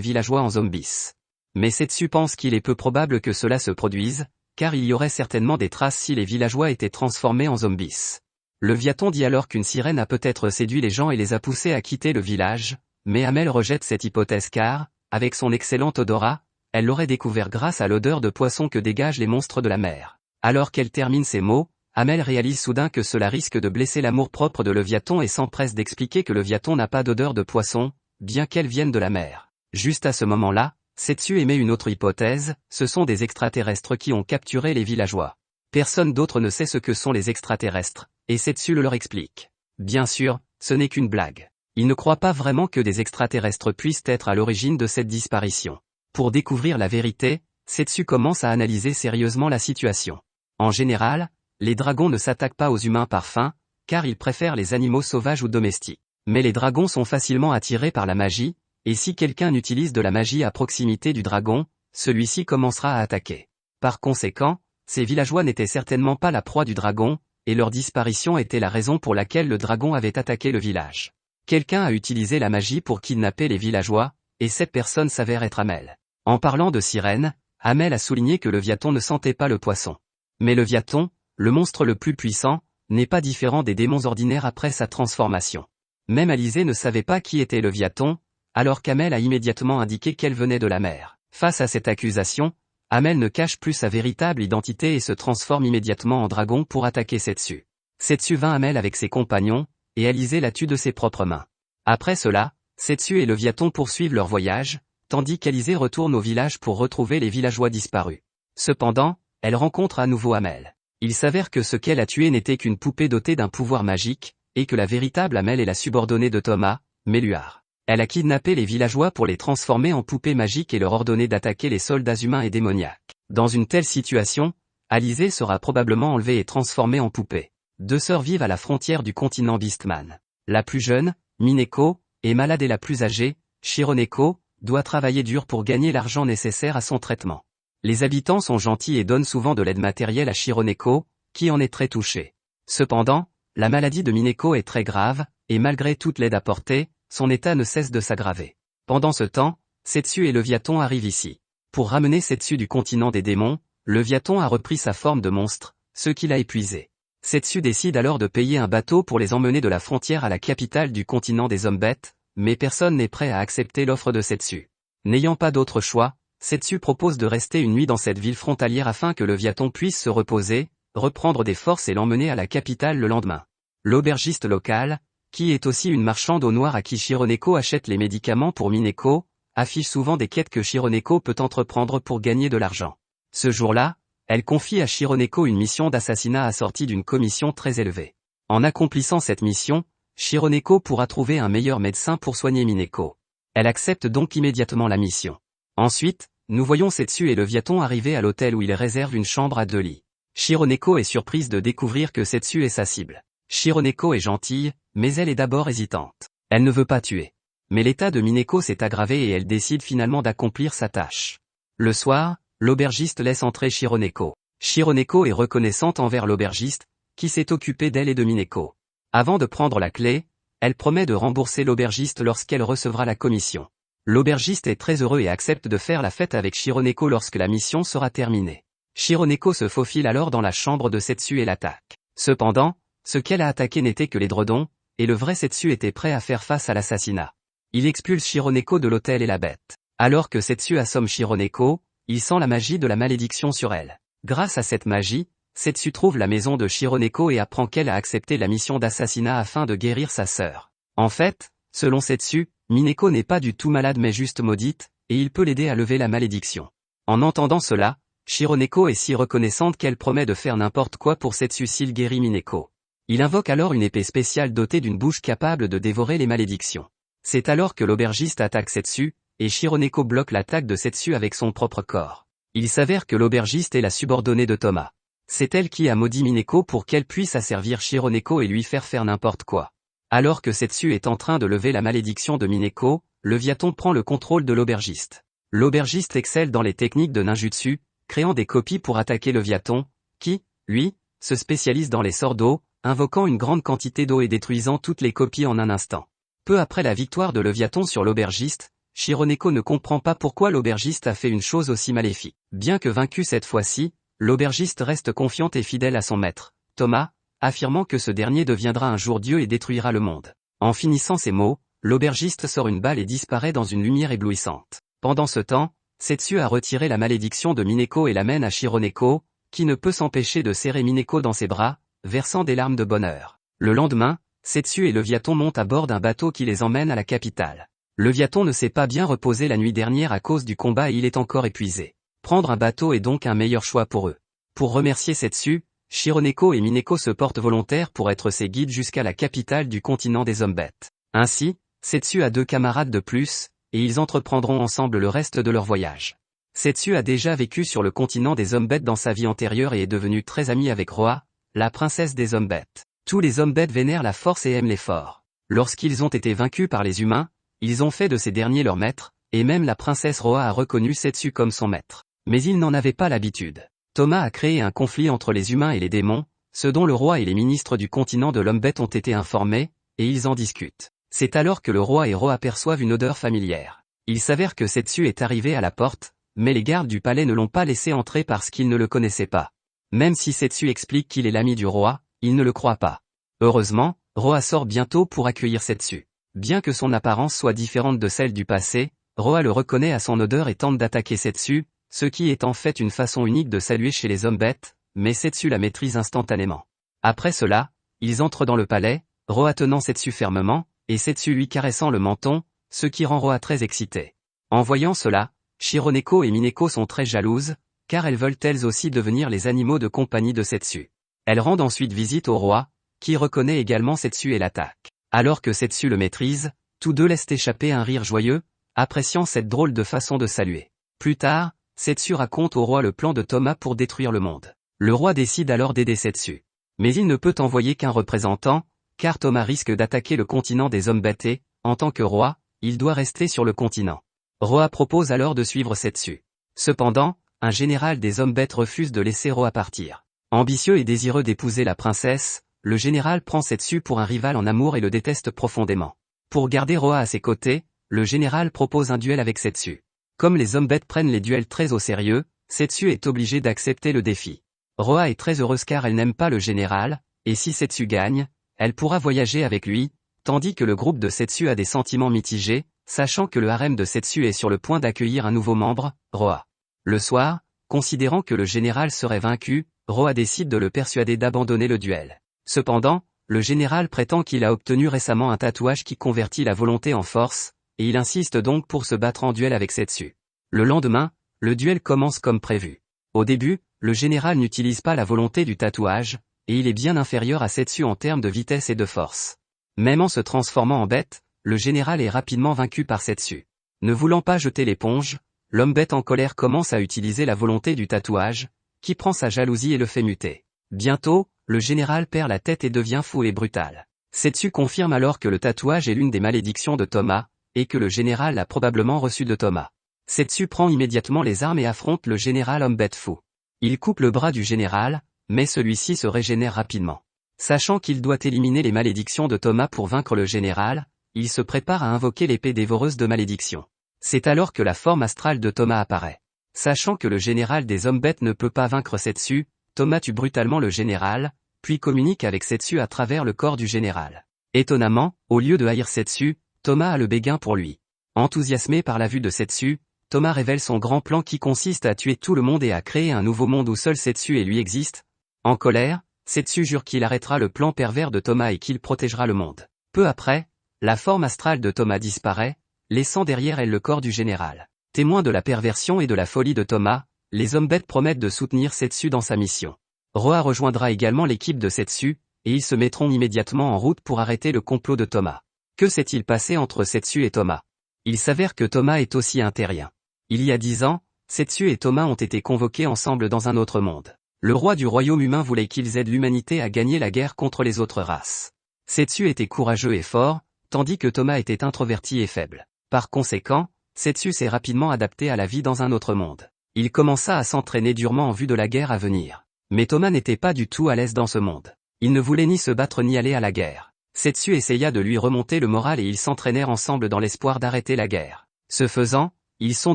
villageois en zombies. Mais Setsu pense qu'il est peu probable que cela se produise, car il y aurait certainement des traces si les villageois étaient transformés en zombies. Leviathan dit alors qu'une sirène a peut-être séduit les gens et les a poussés à quitter le village, mais Amel rejette cette hypothèse car, avec son excellent odorat, elle l'aurait découvert grâce à l'odeur de poisson que dégagent les monstres de la mer. Alors qu'elle termine ces mots, Amel réalise soudain que cela risque de blesser l'amour-propre de Leviathan et s'empresse d'expliquer que Leviathan n'a pas d'odeur de poisson, bien qu'elle vienne de la mer. Juste à ce moment-là, Setsu émet une autre hypothèse, ce sont des extraterrestres qui ont capturé les villageois. Personne d'autre ne sait ce que sont les extraterrestres, et Setsu le leur explique. Bien sûr, ce n'est qu'une blague. Il ne croit pas vraiment que des extraterrestres puissent être à l'origine de cette disparition. Pour découvrir la vérité, Setsu commence à analyser sérieusement la situation. En général, les dragons ne s'attaquent pas aux humains par faim, car ils préfèrent les animaux sauvages ou domestiques. Mais les dragons sont facilement attirés par la magie, et si quelqu'un utilise de la magie à proximité du dragon, celui-ci commencera à attaquer. Par conséquent, ces villageois n'étaient certainement pas la proie du dragon, et leur disparition était la raison pour laquelle le dragon avait attaqué le village. Quelqu'un a utilisé la magie pour kidnapper les villageois, et cette personne s'avère être Amel. En parlant de sirène, Amel a souligné que Leviathan ne sentait pas le poisson. Mais Leviathan, le monstre le plus puissant, n'est pas différent des démons ordinaires après sa transformation. Même Alizé ne savait pas qui était Leviathan, alors qu'Amel a immédiatement indiqué qu'elle venait de la mer. Face à cette accusation, Amel ne cache plus sa véritable identité et se transforme immédiatement en dragon pour attaquer Setsu. Setsu vainc Amel avec ses compagnons, et Alizé la tue de ses propres mains. Après cela, Setsu et Leviathan poursuivent leur voyage, tandis qu'Alizé retourne au village pour retrouver les villageois disparus. Cependant, elle rencontre à nouveau Amel. Il s'avère que ce qu'elle a tué n'était qu'une poupée dotée d'un pouvoir magique, et que la véritable Amel est la subordonnée de Thomas, Meluar. Elle a kidnappé les villageois pour les transformer en poupées magiques et leur ordonner d'attaquer les soldats humains et démoniaques. Dans une telle situation, Alizé sera probablement enlevée et transformée en poupée. Deux sœurs vivent à la frontière du continent Beastman. La plus jeune, Mineko, est malade et la plus âgée, Shironeko, doit travailler dur pour gagner l'argent nécessaire à son traitement. Les habitants sont gentils et donnent souvent de l'aide matérielle à Shironeko, qui en est très touchée. Cependant, la maladie de Mineko est très grave, et malgré toute l'aide apportée, son état ne cesse de s'aggraver. Pendant ce temps, Setsu et Leviathan arrivent ici. Pour ramener Setsu du continent des démons, Leviathan a repris sa forme de monstre, ce qui l'a épuisé. Setsu décide alors de payer un bateau pour les emmener de la frontière à la capitale du continent des hommes-bêtes, mais personne n'est prêt à accepter l'offre de Setsu. N'ayant pas d'autre choix, Setsu propose de rester une nuit dans cette ville frontalière afin que Leviathan puisse se reposer, reprendre des forces et l'emmener à la capitale le lendemain. L'aubergiste local, qui est aussi une marchande au noir à qui Shironeko achète les médicaments pour Mineko, affiche souvent des quêtes que Shironeko peut entreprendre pour gagner de l'argent. Ce jour-là, elle confie à Shironeko une mission d'assassinat assortie d'une commission très élevée. En accomplissant cette mission, Shironeko pourra trouver un meilleur médecin pour soigner Mineko. Elle accepte donc immédiatement la mission. Ensuite, nous voyons Setsu et Leviathan arriver à l'hôtel où ils réservent une chambre à 2 lits. Shironeko est surprise de découvrir que Setsu est sa cible. Shironeko est gentille, mais elle est d'abord hésitante. Elle ne veut pas tuer. Mais l'état de Mineko s'est aggravé et elle décide finalement d'accomplir sa tâche. Le soir, l'aubergiste laisse entrer Shironeko. Shironeko est reconnaissante envers l'aubergiste, qui s'est occupé d'elle et de Mineko. Avant de prendre la clé, elle promet de rembourser l'aubergiste lorsqu'elle recevra la commission. L'aubergiste est très heureux et accepte de faire la fête avec Shironeko lorsque la mission sera terminée. Shironeko se faufile alors dans la chambre de Setsu et l'attaque. Cependant, ce qu'elle a attaqué n'était que l'édredon, et le vrai Setsu était prêt à faire face à l'assassinat. Il expulse Shironeko de l'hôtel et la bête. Alors que Setsu assomme Shironeko, il sent la magie de la malédiction sur elle. Grâce à cette magie, Setsu trouve la maison de Shironeko et apprend qu'elle a accepté la mission d'assassinat afin de guérir sa sœur. En fait, selon Setsu, Mineko n'est pas du tout malade mais juste maudite, et il peut l'aider à lever la malédiction. En entendant cela, Shironeko est si reconnaissante qu'elle promet de faire n'importe quoi pour Setsu s'il guérit Mineko. Il invoque alors une épée spéciale dotée d'une bouche capable de dévorer les malédictions. C'est alors que l'aubergiste attaque Setsu, et Shironeko bloque l'attaque de Setsu avec son propre corps. Il s'avère que l'aubergiste est la subordonnée de Thomas. C'est elle qui a maudit Mineko pour qu'elle puisse asservir Shironeko et lui faire n'importe quoi. Alors que Setsu est en train de lever la malédiction de Mineko, Leviathan prend le contrôle de l'aubergiste. L'aubergiste excelle dans les techniques de ninjutsu, créant des copies pour attaquer Leviathan, qui, lui, se spécialise dans les sorts d'eau, invoquant une grande quantité d'eau et détruisant toutes les copies en un instant. Peu après la victoire de Leviathan sur l'aubergiste, Shironeko ne comprend pas pourquoi l'aubergiste a fait une chose aussi maléfique. Bien que vaincu cette fois-ci, l'aubergiste reste confiante et fidèle à son maître, Thomas, affirmant que ce dernier deviendra un jour Dieu et détruira le monde. En finissant ces mots, l'aubergiste sort une balle et disparaît dans une lumière éblouissante. Pendant ce temps, Setsu a retiré la malédiction de Mineko et l'amène à Shironeko, qui ne peut s'empêcher de serrer Mineko dans ses bras, versant des larmes de bonheur. Le lendemain, Setsu et Leviathan montent à bord d'un bateau qui les emmène à la capitale. Leviathan ne s'est pas bien reposé la nuit dernière à cause du combat et il est encore épuisé. Prendre un bateau est donc un meilleur choix pour eux. Pour remercier Setsu, Shironeko et Mineko se portent volontaires pour être ses guides jusqu'à la capitale du continent des hommes-bêtes. Ainsi, Setsu a 2 camarades de plus, et ils entreprendront ensemble le reste de leur voyage. Setsu a déjà vécu sur le continent des hommes-bêtes dans sa vie antérieure et est devenu très ami avec Roa, la princesse des hommes-bêtes. Tous les hommes-bêtes vénèrent la force et aiment les forts. Lorsqu'ils ont été vaincus par les humains, ils ont fait de ces derniers leur maître, et même la princesse Roa a reconnu Setsu comme son maître. Mais ils n'en avaient pas l'habitude. Thomas a créé un conflit entre les humains et les démons, ce dont le roi et les ministres du continent de l'homme-bête ont été informés, et ils en discutent. C'est alors que le roi et Roa perçoivent une odeur familière. Il s'avère que Setsu est arrivé à la porte, mais les gardes du palais ne l'ont pas laissé entrer parce qu'ils ne le connaissaient pas. Même si Setsu explique qu'il est l'ami du roi, ils ne le croient pas. Heureusement, Roa sort bientôt pour accueillir Setsu. Bien que son apparence soit différente de celle du passé, Roa le reconnaît à son odeur et tente d'attaquer Setsu, ce qui est en fait une façon unique de saluer chez les hommes bêtes, mais Setsu la maîtrise instantanément. Après cela, ils entrent dans le palais, Roa tenant Setsu fermement, et Setsu lui caressant le menton, ce qui rend Roa très excitée. En voyant cela, Shironeko et Mineko sont très jalouses, car elles veulent elles aussi devenir les animaux de compagnie de Setsu. Elles rendent ensuite visite au roi, qui reconnaît également Setsu et l'attaque. Alors que Setsu le maîtrise, tous deux laissent échapper un rire joyeux, appréciant cette drôle de façon de saluer. Plus tard, Setsu raconte au roi le plan de Thomas pour détruire le monde. Le roi décide alors d'aider Setsu. Mais il ne peut envoyer qu'un représentant, car Thomas risque d'attaquer le continent des hommes bêtes et, en tant que roi, il doit rester sur le continent. Roa propose alors de suivre Setsu. Cependant, un général des hommes bêtes refuse de laisser Roa partir. Ambitieux et désireux d'épouser la princesse, le général prend Setsu pour un rival en amour et le déteste profondément. Pour garder Roa à ses côtés, le général propose un duel avec Setsu. Comme les hommes bêtes prennent les duels très au sérieux, Setsu est obligé d'accepter le défi. Roa est très heureuse car elle n'aime pas le général, et si Setsu gagne, elle pourra voyager avec lui, tandis que le groupe de Setsu a des sentiments mitigés, sachant que le harem de Setsu est sur le point d'accueillir un nouveau membre, Roa. Le soir, considérant que le général serait vaincu, Roa décide de le persuader d'abandonner le duel. Cependant, le général prétend qu'il a obtenu récemment un tatouage qui convertit la volonté en force, et il insiste donc pour se battre en duel avec Setsu. Le lendemain, le duel commence comme prévu. Au début, le général n'utilise pas la volonté du tatouage, et il est bien inférieur à Setsu en termes de vitesse et de force. Même en se transformant en bête, le général est rapidement vaincu par Setsu. Ne voulant pas jeter l'éponge, l'homme bête en colère commence à utiliser la volonté du tatouage, qui prend sa jalousie et le fait muter. Bientôt, le général perd la tête et devient fou et brutal. Setsu confirme alors que le tatouage est l'une des malédictions de Thomas, et que le général l'a probablement reçu de Thomas. Setsu prend immédiatement les armes et affronte le général homme bête fou. Il coupe le bras du général, mais celui-ci se régénère rapidement. Sachant qu'il doit éliminer les malédictions de Thomas pour vaincre le général, il se prépare à invoquer l'épée dévoreuse de malédiction. C'est alors que la forme astrale de Thomas apparaît. Sachant que le général des hommes bêtes ne peut pas vaincre Setsu, Thomas tue brutalement le général, puis communique avec Setsu à travers le corps du général. Étonnamment, au lieu de haïr Setsu, Thomas a le béguin pour lui. Enthousiasmé par la vue de Setsu, Thomas révèle son grand plan qui consiste à tuer tout le monde et à créer un nouveau monde où seul Setsu et lui existent. En colère, Setsu jure qu'il arrêtera le plan pervers de Thomas et qu'il protégera le monde. Peu après, la forme astrale de Thomas disparaît, laissant derrière elle le corps du général. Témoin de la perversion et de la folie de Thomas, les hommes bêtes promettent de soutenir Setsu dans sa mission. Roa rejoindra également l'équipe de Setsu, et ils se mettront immédiatement en route pour arrêter le complot de Thomas. Que s'est-il passé entre Setsu et Thomas? Il s'avère que Thomas est aussi un terrien. Il y a 10 ans, Setsu et Thomas ont été convoqués ensemble dans un autre monde. Le roi du royaume humain voulait qu'ils aident l'humanité à gagner la guerre contre les autres races. Setsu était courageux et fort, tandis que Thomas était introverti et faible. Par conséquent, Setsu s'est rapidement adapté à la vie dans un autre monde. Il commença à s'entraîner durement en vue de la guerre à venir. Mais Thomas n'était pas du tout à l'aise dans ce monde. Il ne voulait ni se battre ni aller à la guerre. Setsu essaya de lui remonter le moral et ils s'entraînèrent ensemble dans l'espoir d'arrêter la guerre. Ce faisant, ils sont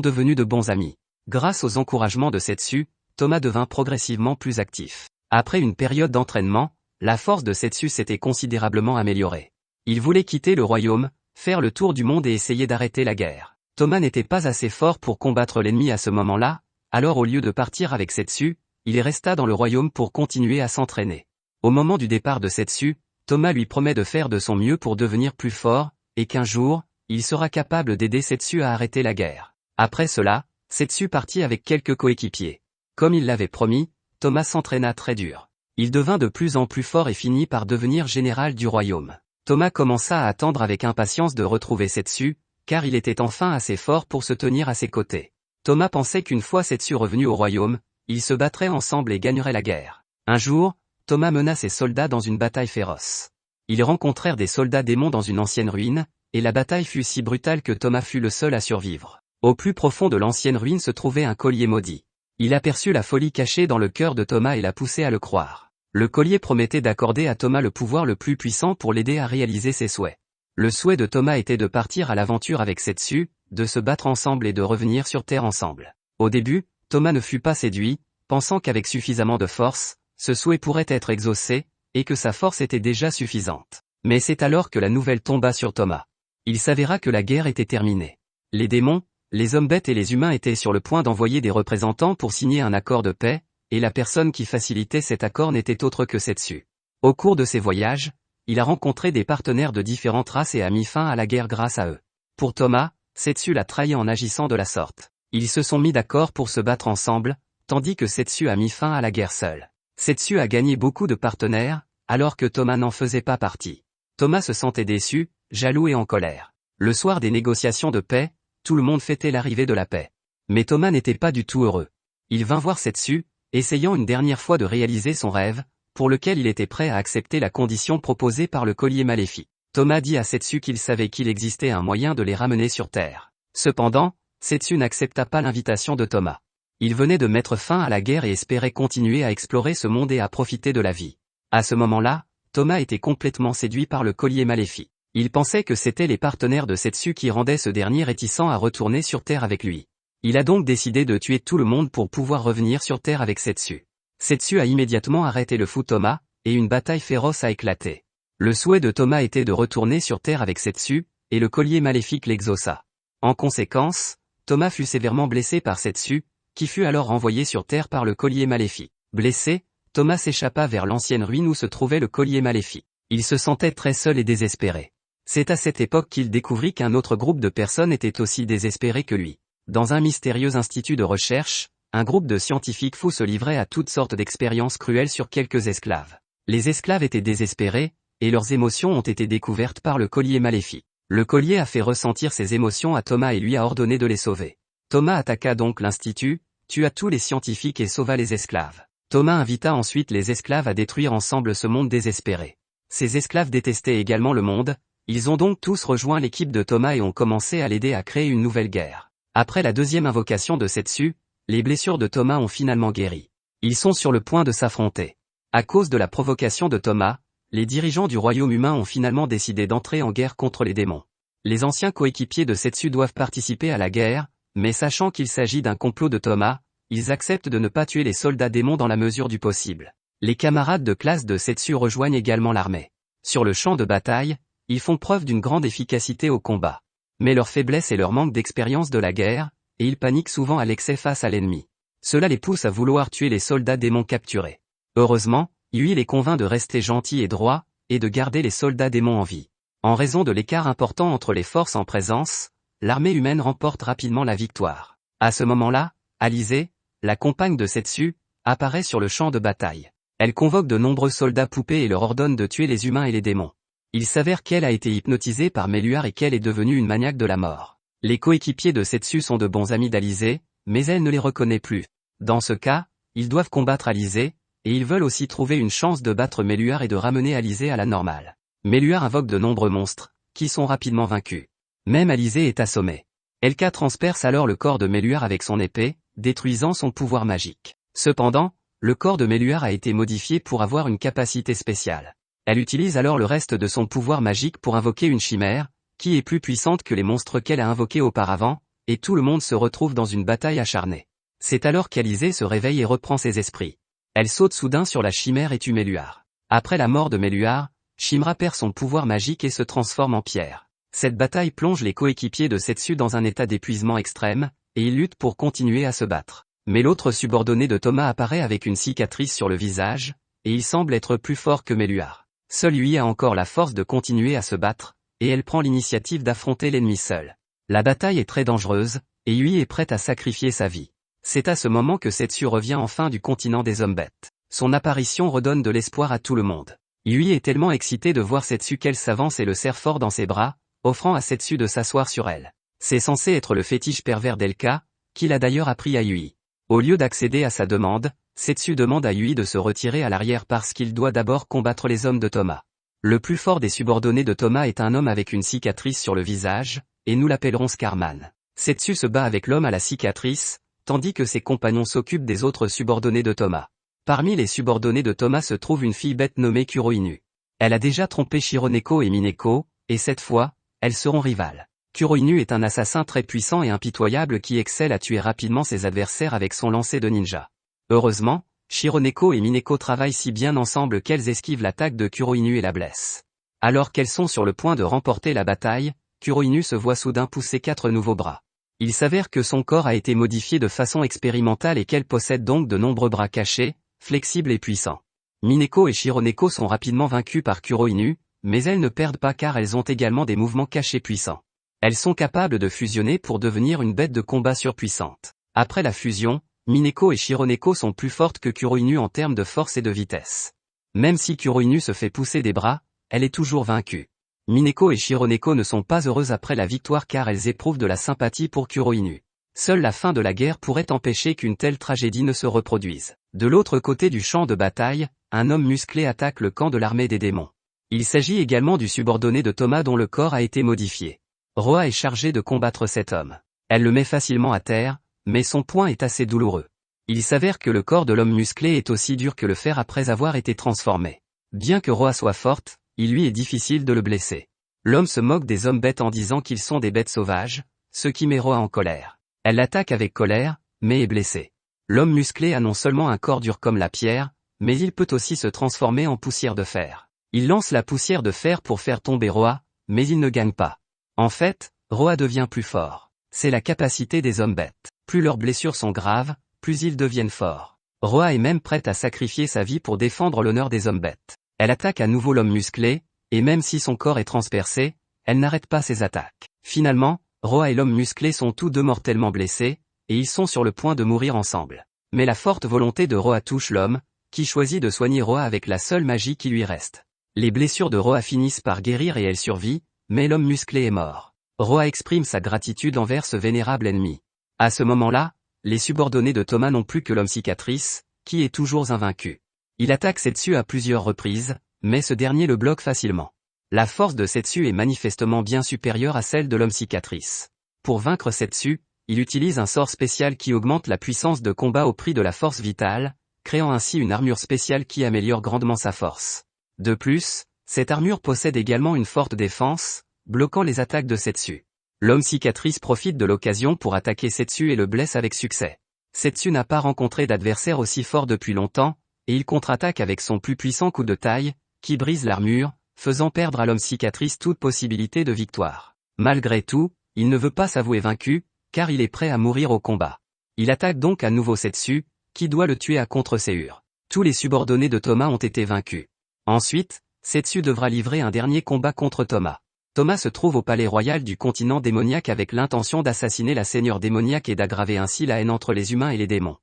devenus de bons amis. Grâce aux encouragements de Setsu, Toma devint progressivement plus actif. Après une période d'entraînement, la force de Setsu s'était considérablement améliorée. Il voulait quitter le royaume, faire le tour du monde et essayer d'arrêter la guerre. Toma n'était pas assez fort pour combattre l'ennemi à ce moment-là, alors au lieu de partir avec Setsu, il resta dans le royaume pour continuer à s'entraîner. Au moment du départ de Setsu, Toma lui promet de faire de son mieux pour devenir plus fort, et qu'un jour, il sera capable d'aider Setsu à arrêter la guerre. Après cela, Setsu partit avec quelques coéquipiers. Comme il l'avait promis, Toma s'entraîna très dur. Il devint de plus en plus fort et finit par devenir général du royaume. Toma commença à attendre avec impatience de retrouver Setsu, car il était enfin assez fort pour se tenir à ses côtés. Toma pensait qu'une fois Setsu revenu au royaume, ils se battraient ensemble et gagneraient la guerre. Un jour, Toma mena ses soldats dans une bataille féroce. Ils rencontrèrent des soldats démons dans une ancienne ruine, et la bataille fut si brutale que Toma fut le seul à survivre. Au plus profond de l'ancienne ruine se trouvait un collier maudit. Il aperçut la folie cachée dans le cœur de Toma et la poussait à le croire. Le collier promettait d'accorder à Toma le pouvoir le plus puissant pour l'aider à réaliser ses souhaits. Le souhait de Toma était de partir à l'aventure avec Setsu, de se battre ensemble et de revenir sur Terre ensemble. Au début, Toma ne fut pas séduit, pensant qu'avec suffisamment de force, ce souhait pourrait être exaucé, et que sa force était déjà suffisante. Mais c'est alors que la nouvelle tomba sur Toma. Il s'avéra que la guerre était terminée. Les démons, les hommes bêtes et les humains étaient sur le point d'envoyer des représentants pour signer un accord de paix, et la personne qui facilitait cet accord n'était autre que Setsu. Au cours de ses voyages, il a rencontré des partenaires de différentes races et a mis fin à la guerre grâce à eux. Pour Toma, Setsu l'a trahi en agissant de la sorte. Ils se sont mis d'accord pour se battre ensemble, tandis que Setsu a mis fin à la guerre seul. Setsu a gagné beaucoup de partenaires, alors que Toma n'en faisait pas partie. Toma se sentait déçu, jaloux et en colère. Le soir des négociations de paix, tout le monde fêtait l'arrivée de la paix. Mais Toma n'était pas du tout heureux. Il vint voir Setsu, essayant une dernière fois de réaliser son rêve, pour lequel il était prêt à accepter la condition proposée par le collier maléfique. Toma dit à Setsu qu'il savait qu'il existait un moyen de les ramener sur Terre. Cependant, Setsu n'accepta pas l'invitation de Toma. Il venait de mettre fin à la guerre et espérait continuer à explorer ce monde et à profiter de la vie. À ce moment-là, Toma était complètement séduit par le collier maléfique. Il pensait que c'étaient les partenaires de Setsu qui rendaient ce dernier réticent à retourner sur Terre avec lui. Il a donc décidé de tuer tout le monde pour pouvoir revenir sur Terre avec Setsu. Setsu a immédiatement arrêté le fou Toma, et une bataille féroce a éclaté. Le souhait de Toma était de retourner sur Terre avec Setsu, et le collier maléfique l'exauça. En conséquence, Toma fut sévèrement blessé par Setsu, qui fut alors renvoyé sur Terre par le collier maléfique. Blessé, Toma s'échappa vers l'ancienne ruine où se trouvait le collier maléfique. Il se sentait très seul et désespéré. C'est à cette époque qu'il découvrit qu'un autre groupe de personnes était aussi désespéré que lui. Dans un mystérieux institut de recherche, un groupe de scientifiques fous se livrait à toutes sortes d'expériences cruelles sur quelques esclaves. Les esclaves étaient désespérés, et leurs émotions ont été découvertes par le collier maléfique. Le collier a fait ressentir ses émotions à Toma et lui a ordonné de les sauver. Toma attaqua donc l'institut, tua tous les scientifiques et sauva les esclaves. Toma invita ensuite les esclaves à détruire ensemble ce monde désespéré. Ces esclaves détestaient également le monde, ils ont donc tous rejoint l'équipe de Toma et ont commencé à l'aider à créer une nouvelle guerre. Après la deuxième invocation de Setsu, les blessures de Toma ont finalement guéri. Ils sont sur le point de s'affronter. À cause de la provocation de Toma, les dirigeants du royaume humain ont finalement décidé d'entrer en guerre contre les démons. Les anciens coéquipiers de Setsu doivent participer à la guerre, mais sachant qu'il s'agit d'un complot de Toma, ils acceptent de ne pas tuer les soldats démons dans la mesure du possible. Les camarades de classe de Setsu rejoignent également l'armée. Sur le champ de bataille, ils font preuve d'une grande efficacité au combat. Mais leur faiblesse et leur manque d'expérience de la guerre, et ils paniquent souvent à l'excès face à l'ennemi. Cela les pousse à vouloir tuer les soldats démons capturés. Heureusement, Yui les convainc de rester gentils et droits, et de garder les soldats démons en vie. En raison de l'écart important entre les forces en présence, l'armée humaine remporte rapidement la victoire. À ce moment-là, Alizé, la compagne de Setsu, apparaît sur le champ de bataille. Elle convoque de nombreux soldats poupées et leur ordonne de tuer les humains et les démons. Il s'avère qu'elle a été hypnotisée par Meluar et qu'elle est devenue une maniaque de la mort. Les coéquipiers de Setsu sont de bons amis d'Alizé, mais elle ne les reconnaît plus. Dans ce cas, ils doivent combattre Alizé, et ils veulent aussi trouver une chance de battre Meluar et de ramener Alizé à la normale. Meluar invoque de nombreux monstres, qui sont rapidement vaincus. Même Alizé est assommée. Elka transperce alors le corps de Meluar avec son épée, détruisant son pouvoir magique. Cependant, le corps de Meluar a été modifié pour avoir une capacité spéciale. Elle utilise alors le reste de son pouvoir magique pour invoquer une chimère, qui est plus puissante que les monstres qu'elle a invoqués auparavant, et tout le monde se retrouve dans une bataille acharnée. C'est alors qu'Alizé se réveille et reprend ses esprits. Elle saute soudain sur la chimère et tue Meluar. Après la mort de Meluar, Shimra perd son pouvoir magique et se transforme en pierre. Cette bataille plonge les coéquipiers de Setsu dans un état d'épuisement extrême, et ils luttent pour continuer à se battre. Mais l'autre subordonné de Thomas apparaît avec une cicatrice sur le visage, et il semble être plus fort que Meluar. Seul lui a encore la force de continuer à se battre, et elle prend l'initiative d'affronter l'ennemi seule. La bataille est très dangereuse, et Yui est prête à sacrifier sa vie. C'est à ce moment que Setsu revient enfin du continent des hommes bêtes. Son apparition redonne de l'espoir à tout le monde. Yui est tellement excitée de voir Setsu qu'elle s'avance et le serre fort dans ses bras, offrant à Setsu de s'asseoir sur elle. C'est censé être le fétiche pervers d'Elka, qu'il a d'ailleurs appris à Yui. Au lieu d'accéder à sa demande, Setsu demande à Yui de se retirer à l'arrière parce qu'il doit d'abord combattre les hommes de Thomas. Le plus fort des subordonnés de Thomas est un homme avec une cicatrice sur le visage, et nous l'appellerons Scarman. Setsu se bat avec l'homme à la cicatrice, tandis que ses compagnons s'occupent des autres subordonnés de Thomas. Parmi les subordonnés de Thomas se trouve une fille bête nommée Kuroinu. Elle a déjà trompé Shironeko et Mineko, et cette fois, elles seront rivales. Kuroinu est un assassin très puissant et impitoyable qui excelle à tuer rapidement ses adversaires avec son lancer de ninja. Heureusement, Shironeko et Mineko travaillent si bien ensemble qu'elles esquivent l'attaque de Kuroinu et la blessent. Alors qu'elles sont sur le point de remporter la bataille, Kuroinu se voit soudain pousser 4 nouveaux bras. Il s'avère que son corps a été modifié de façon expérimentale et qu'elle possède donc de nombreux bras cachés, flexibles et puissants. Mineko et Shironeko sont rapidement vaincus par Kuroinu, mais elles ne perdent pas car elles ont également des mouvements cachés puissants. Elles sont capables de fusionner pour devenir une bête de combat surpuissante. Après la fusion, Mineko et Shironeko sont plus fortes que Kuroinu en termes de force et de vitesse. Même si Kuroinu se fait pousser des bras, elle est toujours vaincue. Mineko et Shironeko ne sont pas heureuses après la victoire car elles éprouvent de la sympathie pour Kuroinu. Seule la fin de la guerre pourrait empêcher qu'une telle tragédie ne se reproduise. De l'autre côté du champ de bataille, un homme musclé attaque le camp de l'armée des démons. Il s'agit également du subordonné de Thomas dont le corps a été modifié. Roa est chargée de combattre cet homme. Elle le met facilement à terre, mais son poing est assez douloureux. Il s'avère que le corps de l'homme musclé est aussi dur que le fer après avoir été transformé. Bien que Roa soit forte, il lui est difficile de le blesser. L'homme se moque des hommes bêtes en disant qu'ils sont des bêtes sauvages, ce qui met Roa en colère. Elle l'attaque avec colère, mais est blessée. L'homme musclé a non seulement un corps dur comme la pierre, mais il peut aussi se transformer en poussière de fer. Il lance la poussière de fer pour faire tomber Roa, mais il ne gagne pas. En fait, Roa devient plus fort. C'est la capacité des hommes bêtes. Plus leurs blessures sont graves, plus ils deviennent forts. Roa est même prête à sacrifier sa vie pour défendre l'honneur des hommes bêtes. Elle attaque à nouveau l'homme musclé, et même si son corps est transpercé, elle n'arrête pas ses attaques. Finalement, Roa et l'homme musclé sont tous deux mortellement blessés, et ils sont sur le point de mourir ensemble. Mais la forte volonté de Roa touche l'homme, qui choisit de soigner Roa avec la seule magie qui lui reste. Les blessures de Roa finissent par guérir et elle survit, mais l'homme musclé est mort. Roa exprime sa gratitude envers ce vénérable ennemi. À ce moment-là, les subordonnés de Thomas n'ont plus que l'homme cicatrice, qui est toujours invaincu. Il attaque Setsu à plusieurs reprises, mais ce dernier le bloque facilement. La force de Setsu est manifestement bien supérieure à celle de l'homme cicatrice. Pour vaincre Setsu, il utilise un sort spécial qui augmente la puissance de combat au prix de la force vitale, créant ainsi une armure spéciale qui améliore grandement sa force. De plus, cette armure possède également une forte défense, bloquant les attaques de Setsu. L'homme cicatrice profite de l'occasion pour attaquer Setsu et le blesse avec succès. Setsu n'a pas rencontré d'adversaire aussi fort depuis longtemps, et il contre-attaque avec son plus puissant coup de taille, qui brise l'armure, faisant perdre à l'homme cicatrice toute possibilité de victoire. Malgré tout, il ne veut pas s'avouer vaincu, car il est prêt à mourir au combat. Il attaque donc à nouveau Setsu, qui doit le tuer à contre-séure. Tous les subordonnés de Thomas ont été vaincus. Ensuite, Setsu devra livrer un dernier combat contre Thomas. Thomas se trouve au palais royal du continent démoniaque avec l'intention d'assassiner la seigneur démoniaque et d'aggraver ainsi la haine entre les humains et les démons.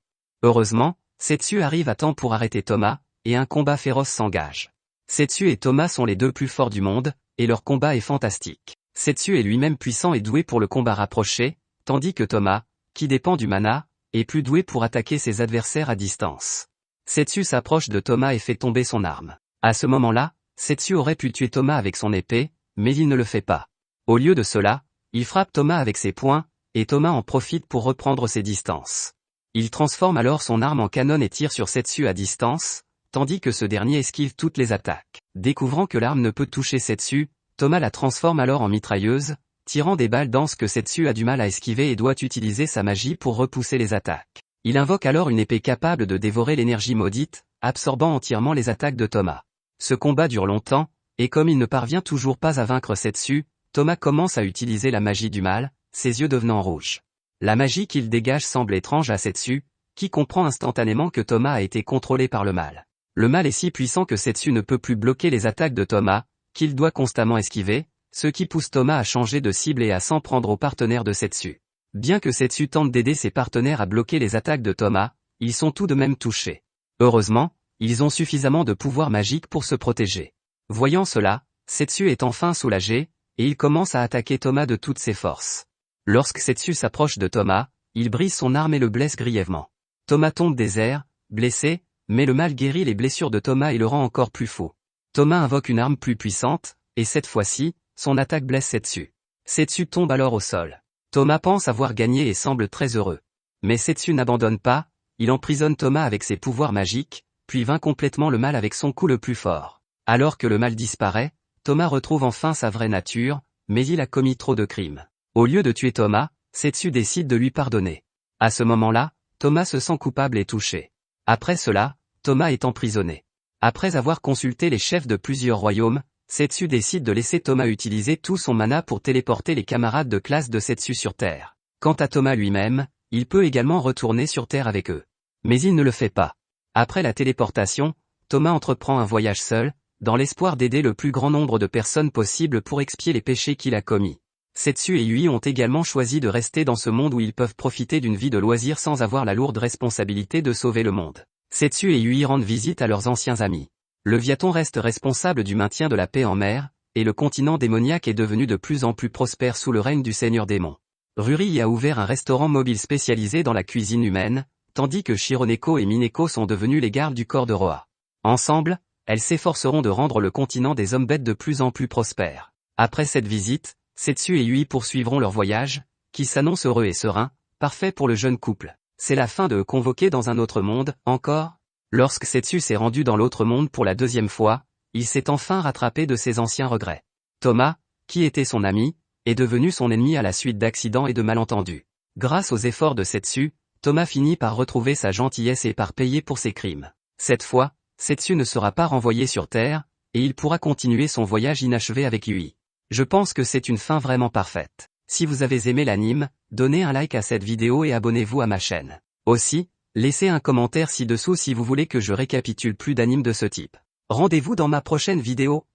Heureusement, Setsu arrive à temps pour arrêter Thomas, et un combat féroce s'engage. Setsu et Thomas sont les deux plus forts du monde, et leur combat est fantastique. Setsu est lui-même puissant et doué pour le combat rapproché, tandis que Thomas, qui dépend du mana, est plus doué pour attaquer ses adversaires à distance. Setsu s'approche de Thomas et fait tomber son arme. À ce moment-là, Setsu aurait pu tuer Thomas avec son épée, mais il ne le fait pas. Au lieu de cela, il frappe Thomas avec ses poings, et Thomas en profite pour reprendre ses distances. Il transforme alors son arme en canon et tire sur Setsu à distance, tandis que ce dernier esquive toutes les attaques. Découvrant que l'arme ne peut toucher Setsu, Toma la transforme alors en mitrailleuse, tirant des balles denses que Setsu a du mal à esquiver et doit utiliser sa magie pour repousser les attaques. Il invoque alors une épée capable de dévorer l'énergie maudite, absorbant entièrement les attaques de Toma. Ce combat dure longtemps, et comme il ne parvient toujours pas à vaincre Setsu, Toma commence à utiliser la magie du mal, ses yeux devenant rouges. La magie qu'il dégage semble étrange à Setsu, qui comprend instantanément que Toma a été contrôlé par le mal. Le mal est si puissant que Setsu ne peut plus bloquer les attaques de Toma, qu'il doit constamment esquiver, ce qui pousse Toma à changer de cible et à s'en prendre aux partenaires de Setsu. Bien que Setsu tente d'aider ses partenaires à bloquer les attaques de Toma, ils sont tout de même touchés. Heureusement, ils ont suffisamment de pouvoir magique pour se protéger. Voyant cela, Setsu est enfin soulagé, et il commence à attaquer Toma de toutes ses forces. Lorsque Setsu s'approche de Toma, il brise son arme et le blesse grièvement. Toma tombe des airs, blessé, mais le mal guérit les blessures de Toma et le rend encore plus fou. Toma invoque une arme plus puissante, et cette fois-ci, son attaque blesse Setsu. Setsu tombe alors au sol. Toma pense avoir gagné et semble très heureux. Mais Setsu n'abandonne pas, il emprisonne Toma avec ses pouvoirs magiques, puis vainc complètement le mal avec son coup le plus fort. Alors que le mal disparaît, Toma retrouve enfin sa vraie nature, mais il a commis trop de crimes. Au lieu de tuer Toma, Setsu décide de lui pardonner. À ce moment-là, Toma se sent coupable et touché. Après cela, Toma est emprisonné. Après avoir consulté les chefs de plusieurs royaumes, Setsu décide de laisser Toma utiliser tout son mana pour téléporter les camarades de classe de Setsu sur Terre. Quant à Toma lui-même, il peut également retourner sur Terre avec eux. Mais il ne le fait pas. Après la téléportation, Toma entreprend un voyage seul, dans l'espoir d'aider le plus grand nombre de personnes possible pour expier les péchés qu'il a commis. Setsu et Yui ont également choisi de rester dans ce monde où ils peuvent profiter d'une vie de loisirs sans avoir la lourde responsabilité de sauver le monde. Setsu et Yui rendent visite à leurs anciens amis. Le Viaton reste responsable du maintien de la paix en mer, et le continent démoniaque est devenu de plus en plus prospère sous le règne du Seigneur Démon. Ruri y a ouvert un restaurant mobile spécialisé dans la cuisine humaine, tandis que Shironeko et Mineko sont devenus les gardes du corps de Roa. Ensemble, elles s'efforceront de rendre le continent des hommes bêtes de plus en plus prospère. Après cette visite, Setsu et Yui poursuivront leur voyage, qui s'annonce heureux et serein, parfait pour le jeune couple. C'est la fin de Convoqué dans un autre monde, encore. Lorsque Setsu s'est rendu dans l'autre monde pour la deuxième fois, il s'est enfin rattrapé de ses anciens regrets. Toma, qui était son ami, est devenu son ennemi à la suite d'accidents et de malentendus. Grâce aux efforts de Setsu, Toma finit par retrouver sa gentillesse et par payer pour ses crimes. Cette fois, Setsu ne sera pas renvoyé sur Terre, et il pourra continuer son voyage inachevé avec Yui. Je pense que c'est une fin vraiment parfaite. Si vous avez aimé l'anime, donnez un like à cette vidéo et abonnez-vous à ma chaîne. Aussi, laissez un commentaire ci-dessous si vous voulez que je récapitule plus d'animes de ce type. Rendez-vous dans ma prochaine vidéo.